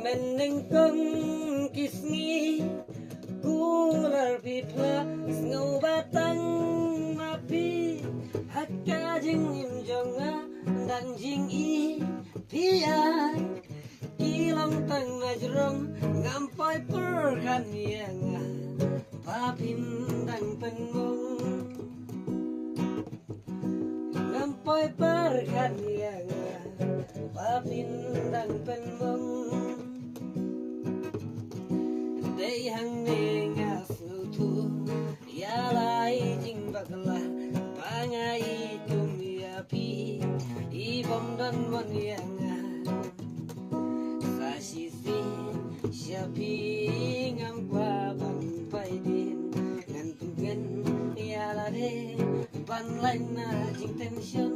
menengkong kismi kular pipla ngau batang mapi hakka jing imjonga dan jing i pia kilong tang najrong ngampai perkan yang papindang penmong ngampai perkan yang papindang penmong day hang nengas nutu ya lai jing bakla pangai tumiapi ibom dan monyanga sasisi siapi ngampa bang paidin ngantugen ya lade ban lain na jing tension